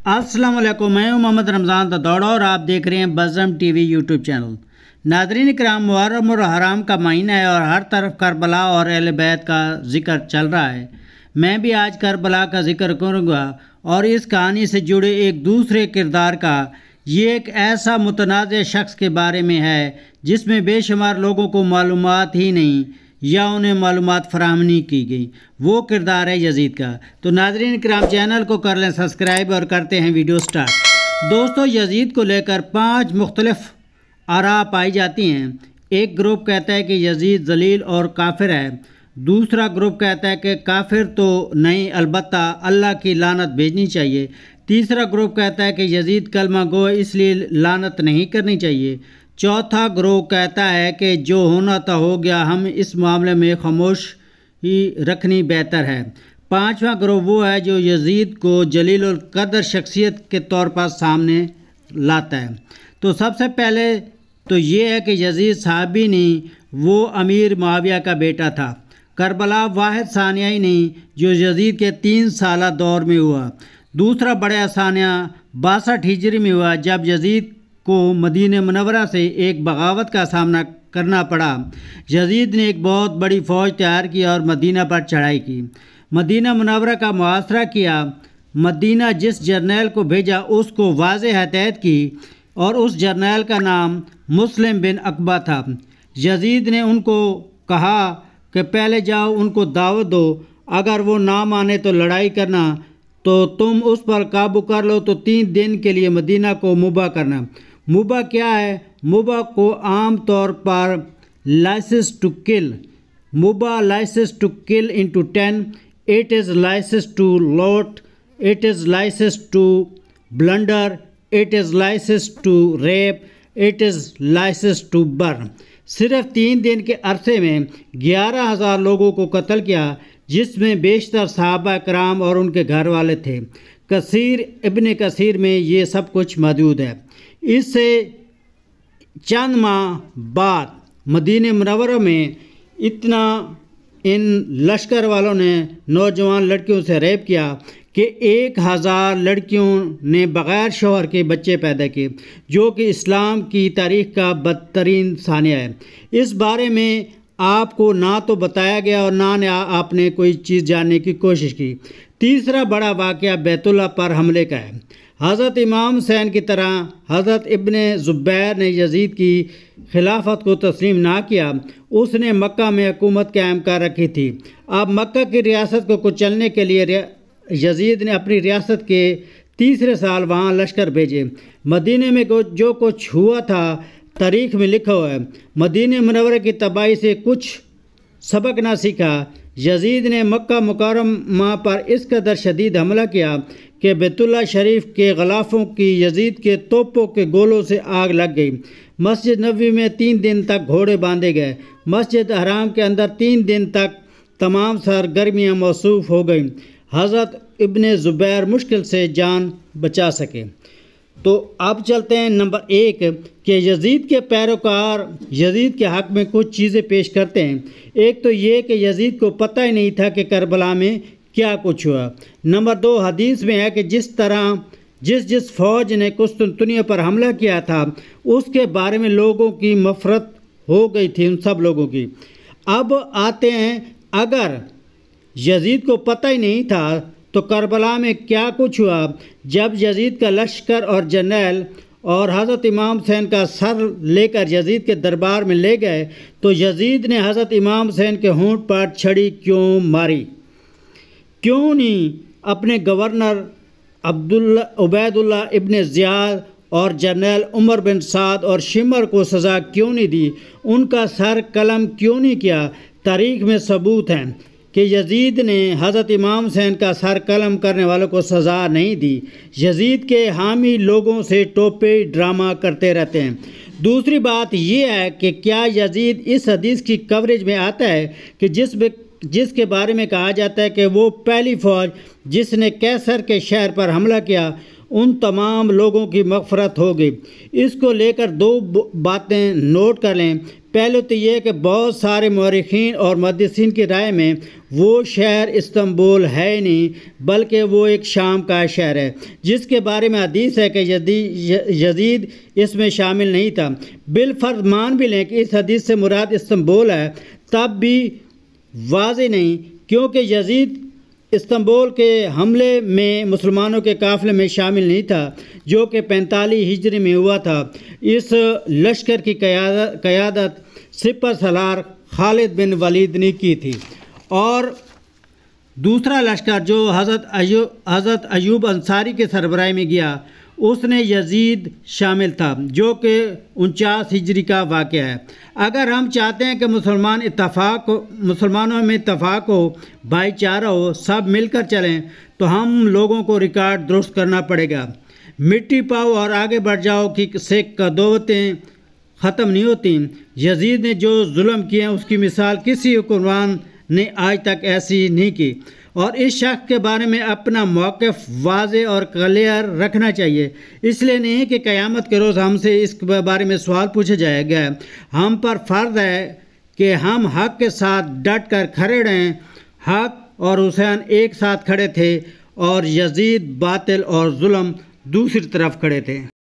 السلام علیکم، میں ہوں محمد رمضان تدوڑا اور آپ دیکھ رہے ہیں بزم ٹی وی یوٹیوب چینل۔ ناظرین کرام، محرم اور حرام کا مہینہ ہے اور ہر طرف کربلا اور اہل بیت کا ذکر چل رہا ہے۔ میں بھی آج کربلا کا ذکر کروں گا اور اس کہانی سے جڑے ایک دوسرے کردار کا۔ یہ ایک ایسا متنازع شخص کے بارے میں ہے جس میں بے شمار لوگوں کو معلومات ہی نہیں یا انہیں معلومات فراہم نہیں کی گئی۔ وہ کردار ہے یزید کا۔ تو ناظرین کرام، چینل کو کر لیں سبسکرائب اور کرتے ہیں ویڈیو سٹارٹ۔ دوستو، یزید کو لے کر 5 مختلف آراء پائی جاتی ہیں۔ ایک گروپ کہتا ہے کہ یزید ذلیل اور کافر ہے۔ دوسرا گروپ کہتا ہے کہ کافر تو نہیں، البتہ اللہ کی لعنت بھیجنی چاہیے۔ تیسرا گروپ کہتا ہے کہ یزید کلمہ گو ہے، اس لیے لعنت نہیں کرنی چاہیے۔ چوتھا گروہ کہتا ہے کہ جو ہونا تھا ہو گیا، ہم اس معاملے میں خاموش ہی رکھنی بہتر ہے۔ پانچواں گروہ وہ ہے جو یزید کو جلیل القدر شخصیت کے طور پر سامنے لاتا ہے۔ تو سب سے پہلے تو یہ ہے کہ یزید صحابی نہیں، وہ امیر معاویہ کا بیٹا تھا۔ کربلا واحد ثانیہ ہی نہیں جو یزید کے 3 سالہ دور میں ہوا۔ دوسرا بڑا ثانیہ 62 ہجری میں ہوا، جب یزید کو مدینہ منورہ سے ایک بغاوت کا سامنا کرنا پڑا۔ یزید نے ایک بہت بڑی فوج تیار کی اور مدینہ پر چڑھائی کی، مدینہ منورہ کا محاصرہ کیا۔ مدینہ جس جرنیل کو بھیجا اس کو واضح ہدایت کی اور اس جرنیل کا نام مسلم بن عقبہ تھا۔ یزید نے ان کو کہا کہ پہلے جاؤ، ان کو دعوت دو، اگر وہ نہ مانے تو لڑائی کرنا، تو تم اس پر قابو کر لو تو 3 دن کے لیے مدینہ کو مباح کرنا۔ مباح کیا ہے؟ مباح کو عام طور پر لائسنس ٹو کل، مباح license to kill into 10، it is license to loot, it is license to blunder, it is license to rape, it is license to burn. صرف 3 دن کے عرصے میں 11,000 لوگوں کو قتل کیا، جس میں بیشتر صحابہ کرام اور ان کے گھر والے تھے۔ ابن کثیر میں یہ سب کچھ موجود ہے۔ اس سے چند ماہ بعد مدینہ منورہ میں ان لشکر والوں نے نوجوان لڑکیوں سے ریپ کیا کہ 1,000 لڑکیوں نے بغیر شوہر کے بچے پیدا کیے، جو کہ اسلام کی تاریخ کا بدترین ثانیہ ہے۔ اس بارے میں آپ کو نہ تو بتایا گیا اور نہ آپ نے کوئی چیز جاننے کی کوشش کی۔ تیسرا بڑا واقعہ بیت اللہ پر حملے کا ہے۔ حضرت امام حسین کی طرح حضرت ابن زبیر نے یزید کی خلافت کو تسلیم نہ کیا۔ اس نے مکہ میں حکومت قائم کر رکھی تھی۔ اب مکہ کی ریاست کو کچلنے کے لیے یزید نے اپنی ریاست کے 3 سال وہاں لشکر بھیجے۔ مدینہ میں جو کچھ ہوا تھا تاریخ میں لکھا ہوا ہے۔ مدینہ منورہ کی تباہی سے کچھ سبق نہ سیکھا۔ یزید نے مکہ مکرمہ پر اس قدر شدید حملہ کیا کہ بیت اللہ شریف کے غلافوں کی یزید کے توپوں کے گولوں سے آگ لگ گئی۔ مسجد نبوی میں 3 دن تک گھوڑے باندھے گئے۔ مسجد حرام کے اندر 3 دن تک تمام سرگرمیاں موصوف ہو گئیں۔ حضرت ابن زبیر مشکل سے جان بچا سکے۔ تو اب چلتے ہیں نمبر 1 کہ یزید کے پیروکار یزید کے حق میں کچھ چیزیں پیش کرتے ہیں۔ ایک تو یہ کہ یزید کو پتہ ہی نہیں تھا کہ کربلا میں کیا کچھ ہوا۔ نمبر 2، حدیث میں ہے کہ جس فوج نے قسطنطنیہ پر حملہ کیا تھا اس کے بارے میں لوگوں کی مغفرت ہو گئی تھی، ان سب لوگوں کی۔ اب آتے ہیں، اگر یزید کو پتہ ہی نہیں تھا تو کربلا میں کیا کچھ ہوا؟ جب یزید کا لشکر اور جرنیل اور حضرت امام حسین کا سر لے کر یزید کے دربار میں لے گئے تو یزید نے حضرت امام حسین کے ہونٹ پر چھڑی کیوں ماری؟ کیوں نہیں اپنے گورنر عبید اللہ ابن زیاد اور جرنیل عمر بن سعد اور شمر کو سزا کیوں نہیں دی؟ ان کا سر قلم کیوں نہیں کیا؟ تاریخ میں ثبوت ہے کہ یزید نے حضرت امام حسین کا سر قلم کرنے والوں کو سزا نہیں دی۔ یزید کے حامی لوگوں سے ٹوپے ڈرامہ کرتے رہتے ہیں۔ دوسری بات یہ ہے کہ کیا یزید اس حدیث کی کوریج میں آتا ہے کہ جس کے بارے میں کہا جاتا ہے کہ وہ پہلی فوج جس نے کیسر کے شہر پر حملہ کیا، ان تمام لوگوں کی مغفرت ہو گئی۔ اس کو لے کر 2 باتیں نوٹ کر لیں۔ پہلو تو یہ کہ بہت سارے مورخین اور محدثین کی رائے میں وہ شہر استنبول ہے نہیں، بلکہ وہ ایک شام کا شہر ہے، جس کے بارے میں حدیث ہے کہ یزید اس میں شامل نہیں تھا۔ بالفرض مان بھی لیں کہ اس حدیث سے مراد استنبول ہے، تب بھی واضح نہیں، کیونکہ یزید استنبول کے حملے میں مسلمانوں کے قافلے میں شامل نہیں تھا، جو کہ 45 ہجری میں ہوا تھا۔ اس لشکر کی قیادت سپہ سالار خالد بن ولید نے کی تھی، اور دوسرا لشکر جو حضرت ایوب انصاری کے سربراہی میں گیا، اس نے یزید شامل تھا، جو کہ 49 ہجری کا واقعہ ہے۔ اگر ہم چاہتے ہیں کہ مسلمانوں میں اتفاق ہو، بھائی چارہ ہو، سب مل کر چلیں، تو ہم لوگوں کو ریکارڈ درست کرنا پڑے گا۔ مٹی پاؤ اور آگے بڑھ جاؤ کی سے قدوتیں ختم نہیں ہوتی۔ یزید نے جو ظلم کیے ہیں اس کی مثال کسی حکمران نے آج تک ایسی نہیں کی، اور اس شخص کے بارے میں اپنا موقف واضح اور کلیئر رکھنا چاہیے۔ اس لیے نہیں کہ قیامت کے روز ہم سے اس بارے میں سوال پوچھے جائے گا۔ ہم پر فرض ہے کہ ہم حق کے ساتھ ڈٹ کر کھڑے رہیں۔ حق اور حسین ایک ساتھ کھڑے تھے، اور یزید باطل اور ظلم دوسری طرف کھڑے تھے۔